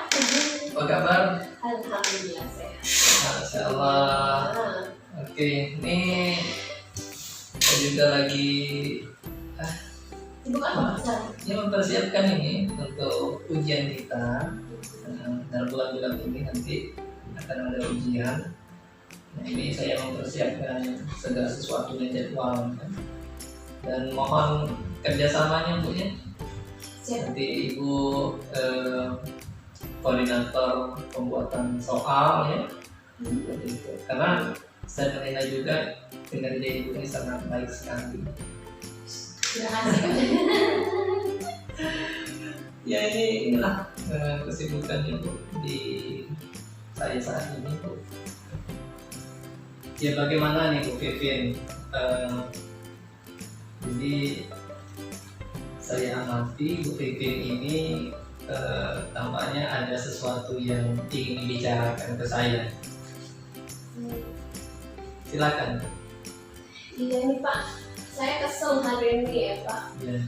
Apa kabar? Alhamdulillah sehat. Masya Allah. Oke, ini saya juga lagi Sibuk apa mempersiapkan ini untuk ujian kita. Dalam bulan-bulan ini nanti akan ada ujian. Nah, ini saya mempersiapkan segala sesuatunya, jadwal kan? Dan mohon kerjasamanya Bu ya. Nanti Ibu koordinator pembuatan soal ya, seperti itu. Karena saya menilai juga kinerja Ibu ini sangat baik sekali. Terima kasih. Ya inilah kesibukannya Bu di saya saat ini Bu. Ya bagaimana nih Bu Vivin? Jadi saya amati Bu Vivin ini tampaknya ada sesuatu yang ingin dibicarakan ke saya. Silakan. Iya nih Pak, saya kesel hari ini ya Pak. Ya.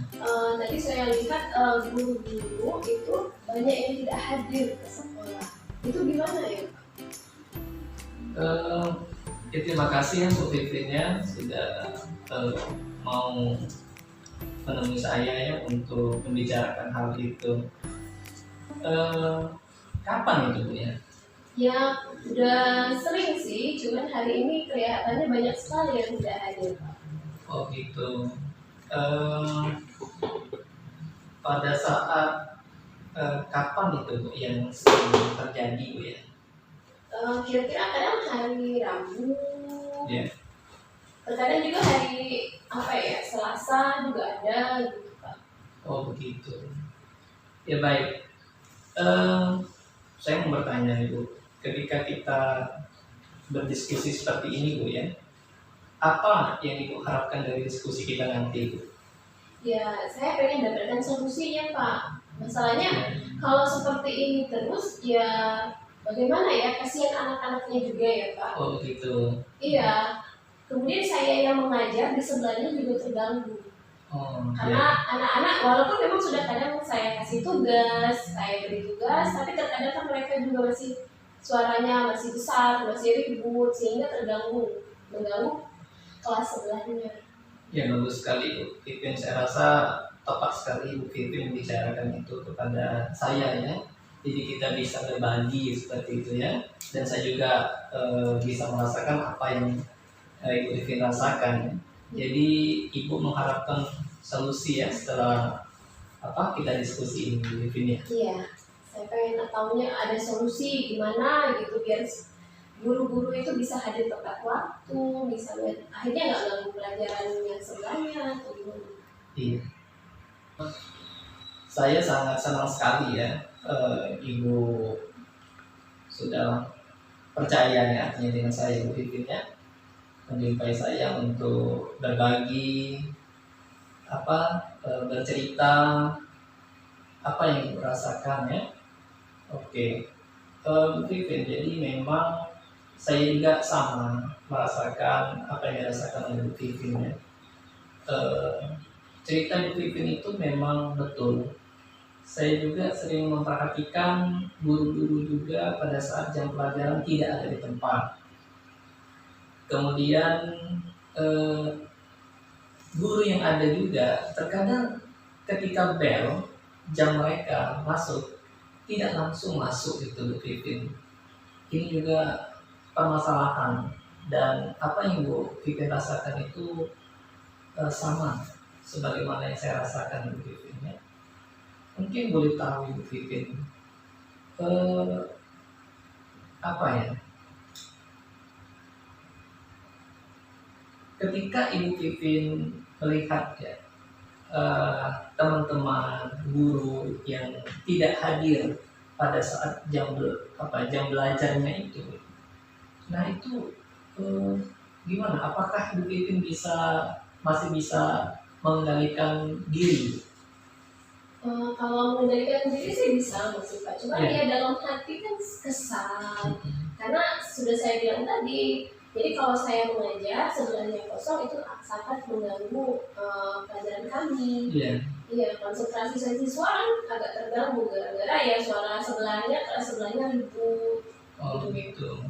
Tadi saya lihat guru-guru itu banyak yang tidak hadir ke sekolah. Itu gimana ya Pak? Terima kasih ya Bu Vivinnya sudah mau menemui saya ya untuk membicarakan hal itu. Kapan itu Bu ya? Ya udah sering sih, cuman hari ini kelihatannya banyak sekali yang tidak hadir Pak. Oh gitu. Pada saat kapan itu Bu yang sering terjadi Bu ya? Kira-kira kadang hari Rabu, Ya. terkadang juga hari Selasa juga ada gitu Pak. Oh begitu. Ya baik. Saya mau bertanya Ibu, ketika kita berdiskusi seperti ini Bu ya, apa yang Ibu harapkan dari diskusi kita nanti Bu? Ya, saya pengen dapatkan solusinya Pak. Masalahnya kalau seperti ini terus ya bagaimana ya, kasihan anak-anaknya juga ya Pak. Oh begitu. Iya. Kemudian saya yang mengajar di sebelahnya juga terganggu. Karena anak-anak walaupun memang sudah kadang saya kasih tugas, saya beri tugas, tapi terkadang kan mereka juga masih suaranya masih besar, masih ribut sehingga mengganggu kelas sebelahnya. Ya bagus sekali Bu Vivin, saya rasa tepat sekali Bu Vivin membicarakan itu kepada saya ya. Jadi kita bisa berbagi seperti itu ya. Dan saya juga bisa merasakan apa yang Ibu Vivin rasakan ya. Jadi Ibu mengharapkan solusi ya setelah kita diskusi ini Bu Vivin ya. Iya, saya pengen tahunya ada solusi gimana gitu biar guru-guru itu bisa hadir tepat waktu, misalnya akhirnya nggak ganggu pelajaran yang sebelahnya atau gimana. Iya. Saya sangat senang sekali ya Ibu sudah percaya ya artinya dengan saya Bu Vivin ya, menjumpai saya untuk berbagi bercerita apa yang Ibu rasakan ya. Oke. Bu Vivin, jadi memang saya juga sama merasakan apa yang dirasakan oleh Bu Vivin ya. Cerita Bu Vivin itu memang betul. Saya juga sering memperhatikan guru-guru juga pada saat jam pelajaran tidak ada di tempat. Kemudian guru yang ada juga terkadang ketika bel jam mereka masuk tidak langsung masuk itu Bu Vivin. Ini juga permasalahan, dan apa yang Bu Vivin rasakan itu sama sebagaimana yang saya rasakan Bu Vivin ya. Mungkin boleh tahu Bu Vivin ketika Ibu Vivin melihat ya teman-teman guru yang tidak hadir pada saat jam belajarnya itu, nah itu gimana? Apakah Ibu Vivin masih bisa mengendalikan diri? Kalau mengendalikan diri sih bisa masih Pak, cuma ya dalam hati kan kesal. Karena sudah saya bilang tadi, Jadi kalau saya mengajar sebelahnya kosong itu sangat mengganggu pelajaran kami. Iya. Iya, konsentrasi siswa kan agak terganggu gara-gara ya suara kelas sebelahnya ribut. Oh gitu.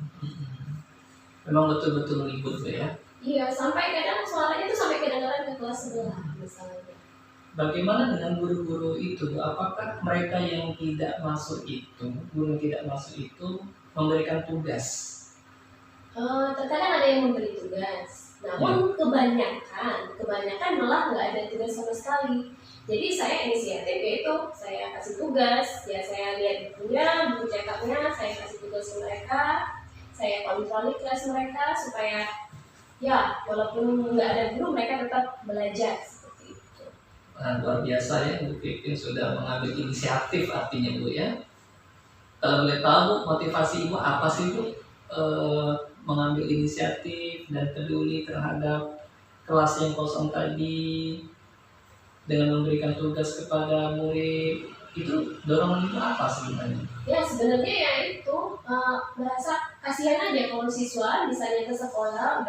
Memang betul-betul ribut ya. Iya, sampai kadang suaranya tuh sampai kedengaran ke kelas sebelah misalnya. Bagaimana dengan guru-guru itu? Apakah mereka yang tidak masuk itu, guru yang tidak masuk itu memberikan tugas? Terkadang ada yang memberi tugas, namun kebanyakan malah nggak ada tugas sama sekali. Jadi saya inisiatif yaitu saya kasih tugas, ya saya lihat bukunya, buku cetaknya, saya kasih tugas ke mereka, saya kontrol kelas mereka supaya ya walaupun nggak ada guru mereka tetap belajar seperti itu. Nah, luar biasa ya, Bu Pipin sudah mengambil inisiatif artinya Bu ya. Kalau boleh tahu motivasi Ibu apa sih Bu mengambil inisiatif dan peduli terhadap kelas yang kosong tadi dengan memberikan tugas kepada murid, itu dorongan itu apa sebenarnya? Ya sebenarnya ya itu merasa kasihan aja kalau siswa misalnya ke sekolah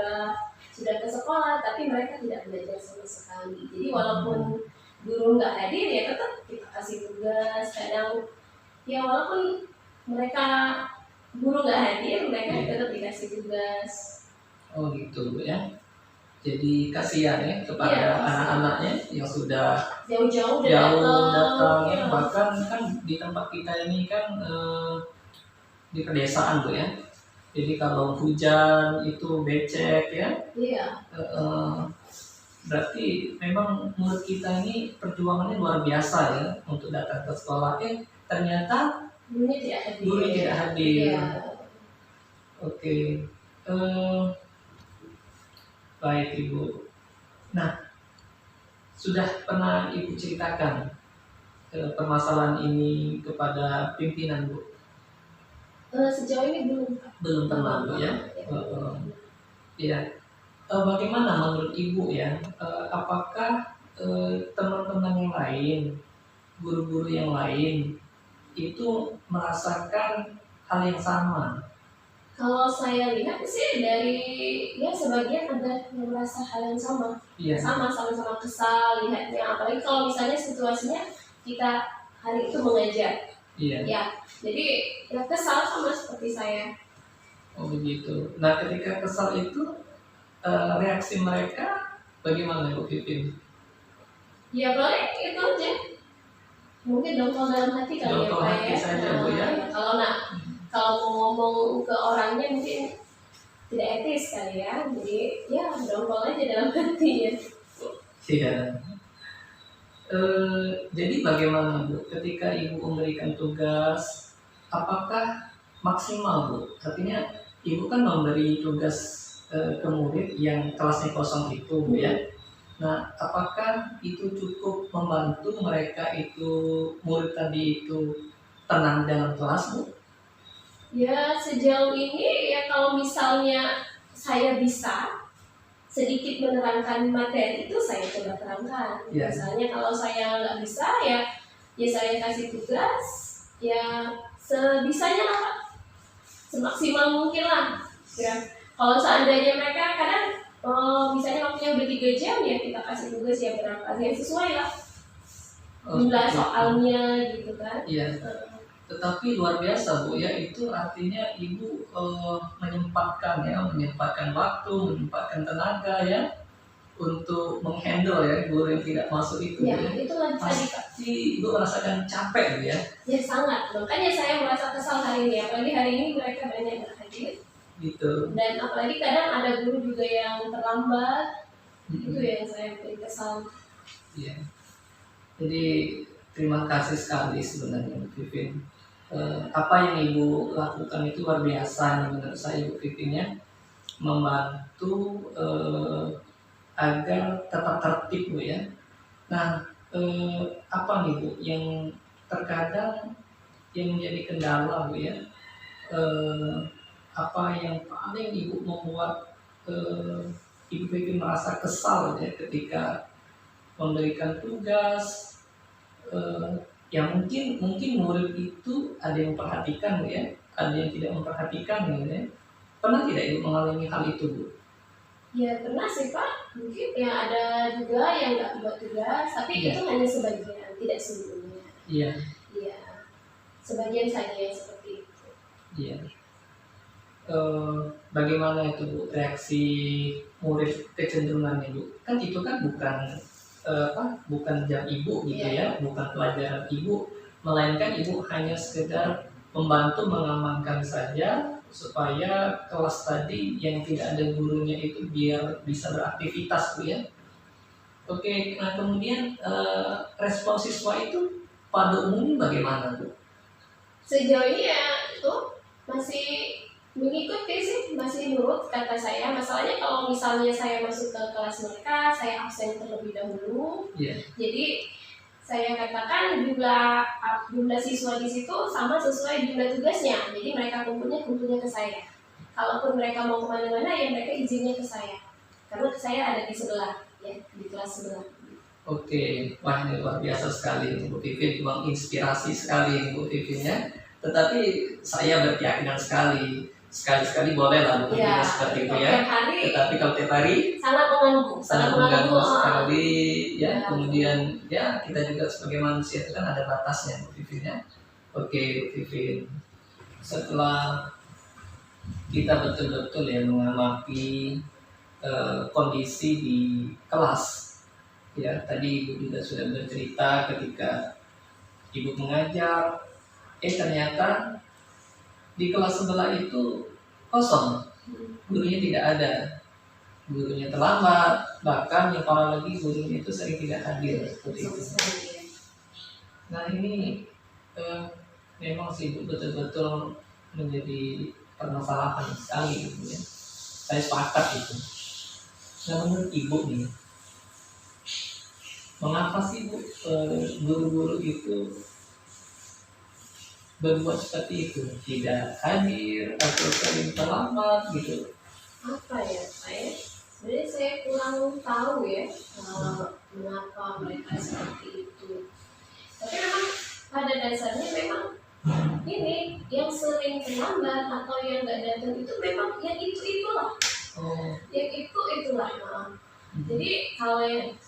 sudah ke sekolah tapi mereka tidak belajar sama sekali. Jadi walaupun guru nggak hadir ya tetap kita kasih tugas. Kadang ya walaupun mereka guru nggak hadir mereka tetap dikasih tugas. Oh gitu Bu ya. Jadi kasihan ya kepada anak-anaknya yang sudah jauh datang ya. Bahkan kan di tempat kita ini kan di pedesaan Bu ya. Jadi kalau hujan itu becek ya. Iya. Berarti memang murid kita ini perjuangannya luar biasa ya untuk datang ke sekolah. Ternyata gurunya tidak hadir. Iya. Oke. Baik Ibu. Nah, sudah pernah Ibu ceritakan permasalahan ini kepada pimpinan Bu? Sejauh ini belum pernah Bu ya. Ya. Bagaimana menurut Ibu ya? Apakah teman-teman yang lain, guru-guru yang lain itu merasakan hal yang sama? Kalau saya lihat sih dari ya sebagian ada yang merasa hal yang sama, sama-sama kesal lihatnya. Apalagi kalau misalnya situasinya kita hari itu mengajar, ya jadi ya kesal sama seperti saya. Oh begitu. Nah ketika kesal itu reaksi mereka bagaimana Bu Pipin? Ya boleh itu aja. Mungkin dongkol dalam hati kali dongkol ya hati saja Bu ya. Kalau mau ngomong ke orangnya mungkin tidak etis kali ya, jadi ya dongkol aja dalam hati ya. Iya. Jadi bagaimana Bu ketika Ibu memberikan tugas, apakah maksimal Bu? Artinya Ibu kan memberi tugas ke murid yang kelasnya kosong itu Bu ya. Nah, apakah itu cukup membantu mereka itu murid tadi itu tenang dalam kelas Bu? Ya sejauh ini ya kalau misalnya saya bisa sedikit menerangkan materi itu saya coba terangkan. Misalnya kalau saya nggak bisa ya saya kasih tugas ya sebisanya lah, semaksimal mungkin lah. Ya. Kalau seandainya mereka kadang misalnya waktunya udah 3 jam ya kita kasih tugas ya berapa yang sesuai lah jumlah soalnya gitu kan. Iya. Tetapi luar biasa Bu ya, itu artinya Ibu menyempatkan waktu, menyempatkan tenaga ya untuk menghandle ya guru yang tidak masuk itu ya. Itulah pasti Ibu merasakan capek Bu ya. Ya sangat, makanya saya merasa kesal hari ini, apalagi hari ini mereka banyak yang hadir. Gitu. Dan apalagi kadang ada guru juga yang terlambat, itu yang saya bikin kesal. Iya. Jadi terima kasih sekali sebenarnya Bu Pipin. Apa yang Ibu lakukan itu luar biasa menurut saya Bu Pipin ya, membantu agar tetap tertib Bu ya. Nah apa nih Bu yang terkadang yang menjadi kendala Bu ya, apa yang paling Ibu membuat Ibu Pipin merasa kesal ya ketika memberikan tugas ya mungkin murid itu ada yang memperhatikan ya, ada yang tidak memperhatikan ya. Pernah tidak Ibu mengalami hal itu, Bu? Ya pernah sih Pak, mungkin yang ada juga yang nggak buat tugas, tapi Iya. itu hanya sebagian, tidak seluruhnya. Iya. Iya, sebagian saja yang seperti itu. Iya. Bagaimana itu Bu reaksi murid kecenderungannya Bu? Kan itu kan bukan jam Ibu gitu ya, bukan pelajaran Ibu, melainkan Ibu hanya sekedar membantu mengamankan saja supaya kelas tadi yang tidak ada gurunya itu biar bisa beraktivitas Bu ya. Oke, nah kemudian respon siswa itu pada umumnya bagaimana Bu? Sejauh ini ya itu masih mengikuti sih, masih nurut kata saya. Masalahnya kalau misalnya saya masuk ke kelas mereka, saya absen terlebih dahulu. Iya. Jadi saya katakan jumlah siswa di situ sama sesuai jumlah tugasnya. Jadi mereka kumpulnya ke saya. Kalaupun mereka mau kemana-mana ya mereka izinnya ke saya. Karena saya ada di sebelah, ya di kelas sebelah. Oke, wah ini luar biasa sekali Bu Vivin, menginspirasi sekali Bu Vivin ya. Tetapi saya berkeyakinan sekali boleh lah Bu Vivin seperti itu ya. Tetapi kalau tiap hari sangat mengganggu sekali ya. Kemudian ya kita juga sebagai manusia itu kan ada batasnya Bu Vivin ya. Oke Bu Vivin, setelah kita betul-betul ya mengamati kondisi di kelas. Ya, tadi Ibu juga sudah bercerita ketika Ibu mengajar, ternyata di kelas sebelah itu kosong, gurunya tidak ada, gurunya terlambat, bahkan yang parah lagi gurunya itu sering tidak hadir seperti itu. Nah ini memang sih Ibu betul-betul menjadi permasalahan sekali gitu ya. Saya sepakat itu. Nah menurut Ibu nih, mengapa sih Bu guru-guru itu berbuat seperti itu, tidak hadir atau sering terlambat gitu? Apa ya sebenarnya saya kurang tahu ya mengapa mereka seperti itu. Tapi memang pada dasarnya memang ini yang sering terlambat atau yang nggak datang itu memang yang itulah. Yang itulah. Jadi kalau yang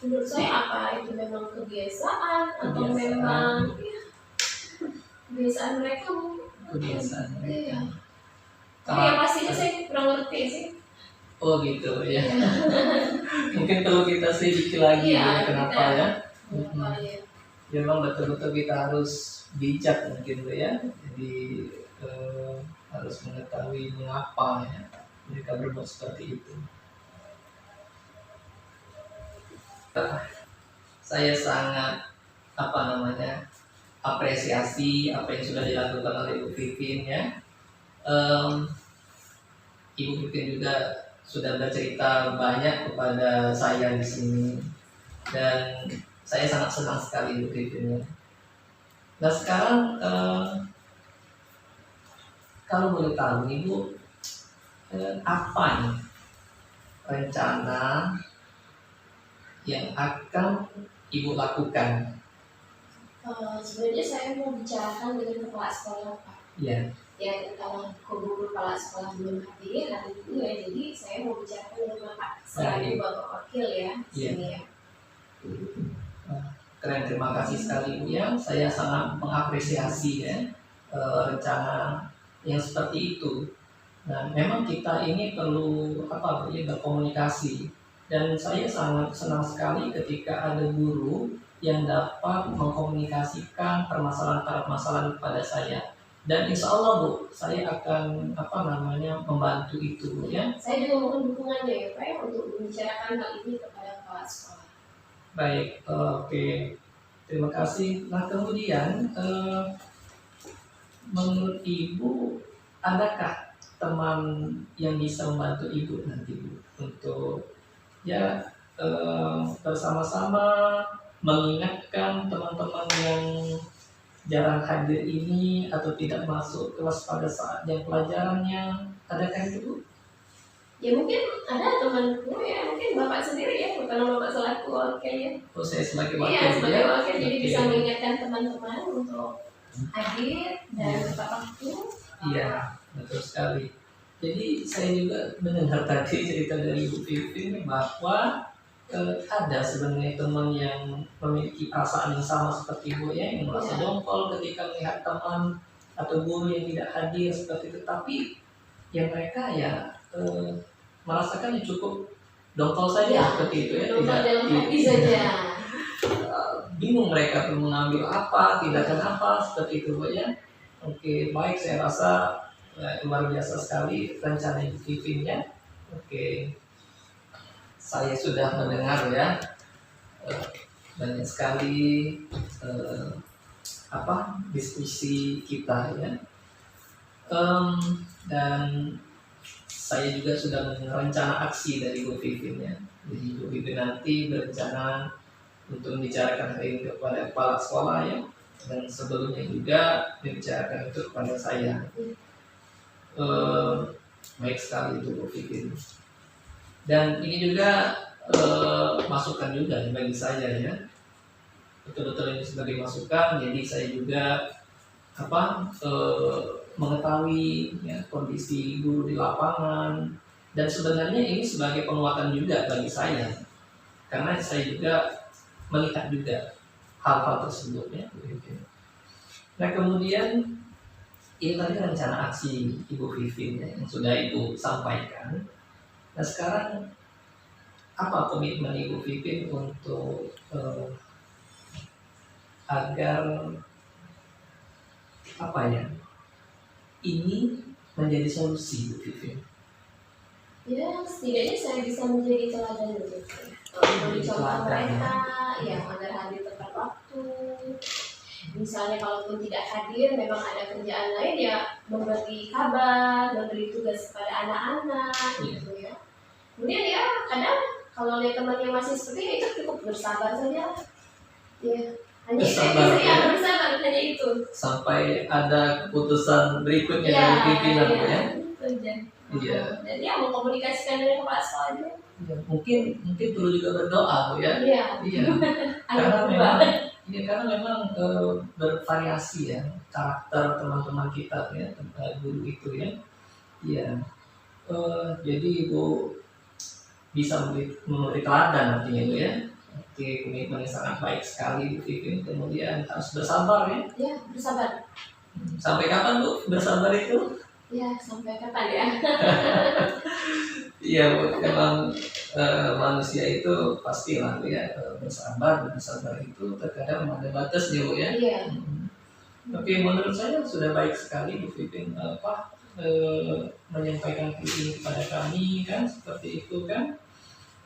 menurut saya apa itu memang kebiasaan atau memang kebiasaan mereka Iya. Tapi yang pastinya saya kurang ngerti sih. Oh gitu ya. Mungkin perlu kita selidiki lagi ya kenapa ya. Memang betul-betul kita harus bijak mungkin ya. Jadi harus mengetahui mengapa ya mereka berbuat seperti itu. Saya sangat apresiasi apa yang sudah dilakukan oleh Ibu Vivin ya. Ibu Vivin juga sudah bercerita banyak kepada saya di sini dan saya sangat senang sekali Ibu Vivin ya. Nah sekarang kalau boleh tahu Ibu apa nih rencana yang akan Ibu lakukan? Sebenarnya saya mau bicarakan dengan kepala sekolah Pak. Iya. Ya kalau guru kepala sekolah belum hadir hari ini ya, jadi saya mau bicarakan dengan Bapak selaku Bapak Wakil ya di sini ya. Keren, terima kasih sekali Bu ya. Saya sangat mengapresiasi ya rencana yang seperti itu. Nah, memang kita ini perlu berkomunikasi. Dan saya sangat senang sekali ketika ada guru yang dapat mengkomunikasikan permasalahan kepada saya. Dan insya Allah Bu, saya akan membantu itu Bu ya. Saya juga mohon dukungannya ya Pak untuk membicarakan hal ini kepada kepala sekolah. Baik, oke. Terima kasih. Nah kemudian menurut Ibu, adakah teman yang bisa membantu Ibu nanti Bu untuk bersama-sama mengingatkan teman-teman yang jarang hadir ini atau tidak masuk kelas pada saat jam pelajarannya, adakah itu Bu? Ya mungkin ada temanku ya, mungkin Bapak sendiri ya, bukan Bapak selaku wakil ya. Oh saya sebagai wakil. Iya sebagai wakil, jadi bisa mengingatkan teman-teman untuk hadir dan tepat waktu. Iya betul sekali. Jadi saya juga mendengar tadi cerita dari Bu Vivin bahwa ada sebenarnya teman yang memiliki perasaan yang sama seperti Bu ya, yang merasa dongkol ketika melihat teman atau guru yang tidak hadir seperti itu. Tapi yang mereka ya merasakan cukup dongkol saja seperti itu ya, Dongkol tidak dalam hati saja. bingung mereka tuh mengambil apa, tindakan apa seperti itu Bu ya. Oke, baik, saya rasa luar biasa sekali rencana Ibu Vivin ya. Oke, saya sudah mendengar ya banyak sekali diskusi kita ya. Dan saya juga sudah mendengar rencana aksi dari Bu Vivin ya. Jadi Bu Vivin nanti berencana untuk membicarakan hal ini kepada kepala sekolah ya, dan sebelumnya juga membicarakan itu kepada saya. Baik sekali itu Bu Vivin. Dan ini juga masukan juga bagi saya ya. Betul-betul ini sebagai masukan. Jadi saya juga mengetahui ya, kondisi guru di lapangan, dan sebenarnya ini sebagai penguatan juga bagi saya, karena saya juga melihat juga hal-hal tersebut ya. Nah kemudian ini tadi rencana aksi Ibu Vivin ya, yang sudah Ibu sampaikan. Nah sekarang apa komitmen Ibu Vivin untuk agar ini menjadi solusi Bu Vivin? Ya, setidaknya saya bisa menjadi teladan gitu. Mencontoh mereka, ya agar hadir tepat waktu. Misalnya kalaupun tidak hadir, memang ada kerjaan lain ya, memberi kabar, memberi tugas kepada anak-anak, gitu ya. Kemudian ya kadang kalau lihat temannya masih seperti itu, cukup bersabar saja. Ya, hanya bersabar hanya itu. Sampai ada keputusan berikutnya dari pimpinan ya. Iya. Jadi ya mengkomunikasikan dengan kepala sekolah juga. Ya, mungkin perlu juga berdoa Bu ya. Iya. Karena memang bervariasi ya karakter teman-teman kita ya, guru itu ya. Iya. Jadi Ibu bisa memberi teladan artinya itu ya. Oke, komitmen yang sangat baik sekali Bu Vivin. Kemudian harus bersabar ya. Iya, bersabar. Sampai kapan Bu bersabar itu? Ya, sampai kapan ya? Iya Bu, memang manusia itu pastilah Bu ya, bersabar itu terkadang ada batasnya Bu ya. Iya. Oke, menurut saya sudah baik sekali Bu Vivin menyampaikan ini kepada kami kan, seperti itu kan.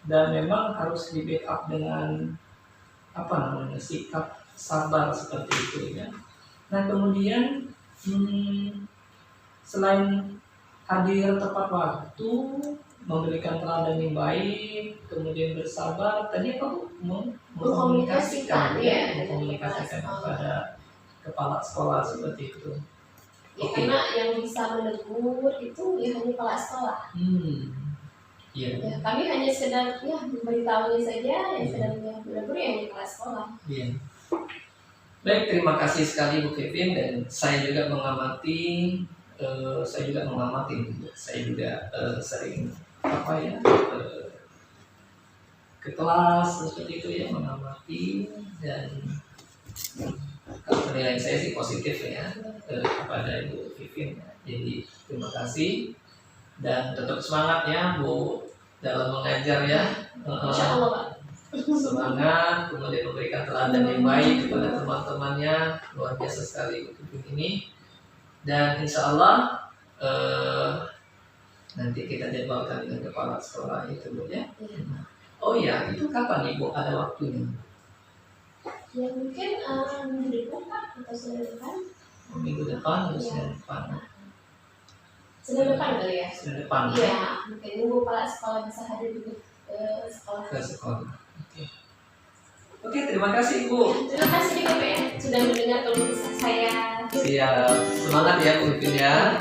Dan memang harus di backup dengan sikap sabar seperti itu ya. Nah kemudian selain hadir tepat waktu, memberikan teladan yang baik, kemudian bersabar, tadi apa Bu? Mengkomunikasikan kepada kepala sekolah seperti itu. Ya, karena yang bisa menegur itu ya hanya kepala sekolah. Iya. Ya, kami hanya sekedar ya memberitahunya saja, yang sedang menegur ya hanya kepala sekolah. Iya. Baik, terima kasih sekali Bu Vivin, dan saya juga mengamati. Saya juga sering ke kelas seperti itu ya, mengamati, dan penilaian saya sih positif ya kepada Ibu Vivin ya. Jadi terima kasih dan tetap semangat ya Bu dalam mengajar ya. Insya Allah Pak. Semangat, kemudian memberikan teladan yang baik kepada teman-temannya. Luar biasa sekali Bu Vivin ini. Dan insya Allah nanti kita jadwalkan dengan kepala sekolah itu Bu ya. Oh ya, itu kapan Ibu ada waktunya? Ya mungkin minggu depan Pak, atau Senin depan. Minggu depan atau Senin depan? Senin depan kali ya? Senin depan. Iya, mungkin nunggu kepala sekolah bisa hadir ke sekolah. Ke sekolah. Oke, terima kasih Bu. Terima kasih juga Pak ya, sudah mendengar keluh kesah saya. Siap, semangat ya Bu Vivin ya.